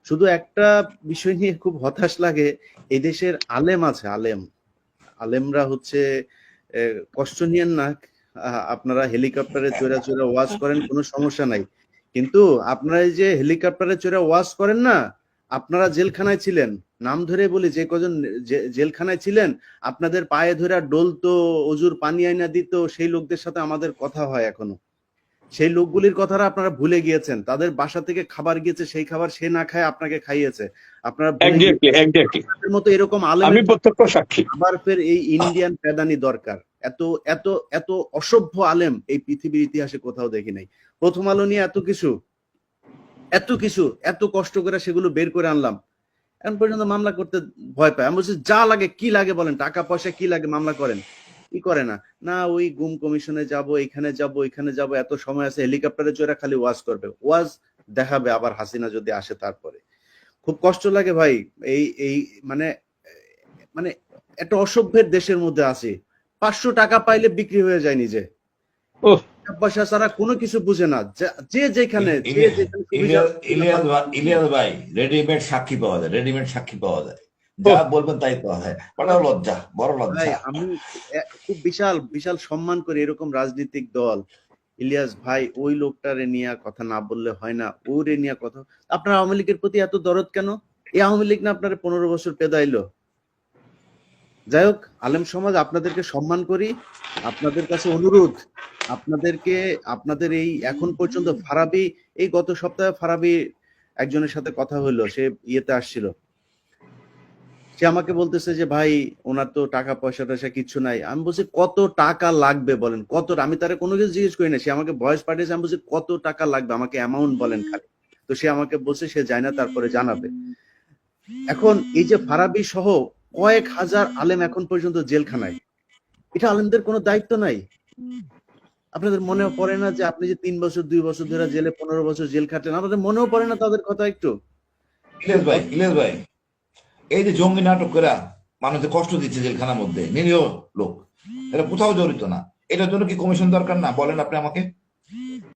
শুধু একটা বিষয় নিয়ে খুব হতাশ লাগে, এই দেশের আলেম আছে, আলেমরা হচ্ছে কষ্ট নিয়েন না, আপনারা হেলিকপ্টারে চড়ে চড়ে ওয়াজ করেন, কোনো সমস্যা নাই, কিন্তু আপনারা এই যে হেলিকপ্টারে চড়ে ওয়াজ করেন না, আপনারা জেলখানায় ছিলেন, নাম ধরে বলি, যে কজন জেলখানায় ছিলেন, আপনাদের পায়ে ধরে ডলতো, অজুর পানি আইনা দিত, সেই লোকদের সাথে আমাদের কথা হয় এখনো। সেই লোকগুলির কথাটা আপনারা ভুলে গিয়েছেন, তাদের বাসা থেকে খাবার গিয়েছে, সেই খাবার সে না খায় আপনাকে খাইয়েছে, আপনারা ভুলে এক্স্যাক্টলি গিয়েছেন। এক্স্যাক্টলি আপনাদের মতো এরকম আমি আলেমের প্রত্যক্ষ সাক্ষী। আবার ফের এই ইন্ডিয়ান পেদানি দরকার। এত এত এত অসভ্য আলেম এই পৃথিবীর ইতিহাসে কোথাও দেখি নাই। প্রথম আলো নিয়ে এত কিছু এত কষ্ট করে সেগুলো বের করে আনলাম, এখন পর্যন্ত মামলা করতে ভয় পায়। আমি বলছি যা লাগে, কি লাগে বলেন, টাকা পয়সা কি লাগে, মামলা করেন। কি করে না, না ওই গুম কমিশনে যাব, এখানে যাব, এখানে যাব, এত সময় আছে, হেলিকপ্টারে চড়ে খালি ওয়াজ করবে, ওয়াজ দেখাবে আবার হাসিনা যদি আসে তারপরে। খুব কষ্ট লাগে ভাই। এই এই মানে মানে একটা অসভ্যের দেশের মধ্যে আছি। 500 টাকা পাইলে বিক্রি হয়ে যায় নিজে, ওহ, টাকা পয়সা ছাড়া কোনো কিছু বুঝে না, যে যেখানে সুবিধা। ইলিয়াস ভাই, রেডিমেড সাক্ষী পাওয়া যায়, রেডিমেড সাক্ষী পাওয়া যায়, যা ওহ, বলবেন তাই পাওয়া যায়। বড় লজ্জা, বড় ভাই লজ্জা। আমি খুব বিশাল বিশাল সম্মান করি এরকম রাজনৈতিক দল। ইলিয়াস ভাই, ওই লোকটারে নিয়ে কথা না বললে হয় না, ওরে নিয়ে কথা। আপনার আওয়ামী লীগের প্রতি এত দরদ কেন? এই আওয়ামী লীগ না আপনার 15 বছর পেদাইলো। যাই হোক, আলেম সমাজ আপনাদেরকে সম্মান করি, আপনাদের কাছে অনুরোধ, আপনাদেরকে, আপনাদের এই এখন পর্যন্ত ফারাবি, এই গত সপ্তাহে ফারাবি একজনের সাথে কথা হলো, সে ইয়েতে আসছিল, সে আমাকে বলতেছে যে ভাই ওনার তো টাকা পয়সা টয়সা কিচ্ছু নাই। আমি বলছি কত টাকা লাগবে বলেন, কত, আমি তারে কোনো কিছু জিজ্ঞেস করি না, সে আমাকে ভয়েস পাঠিয়েছে, আমি বলছি কত টাকা লাগবে, আমাকে অ্যামাউন্ট বলেন খালি। তো সে আমাকে বলছে সে যায় না, তারপরে জানাবে। এখন এই যে ফারাবি সহ কয়েক হাজার আলেম এখন পর্যন্ত জেলখানায়, এটা আলেমদের কোনো দায়িত্ব নাই? আপনাদের মনেও পড়ে না যে আপনি যে 3 বছর 2 বছর ধরে জেলে, 15 বছর জেল খাটলেন, আপনাদের মনেও পড়ে না তাদের কথা একটু? খুব ইলিয়াস ভাই, এই যে জঙ্গি নাটক করে মানুষকে কষ্ট দিচ্ছে জেলখানার মধ্যে, নিরীহ লোক, এটা কোথাও জড়িত না, এটার জন্য কি কমিশন দরকার না? বলেন আপনি আমাকে।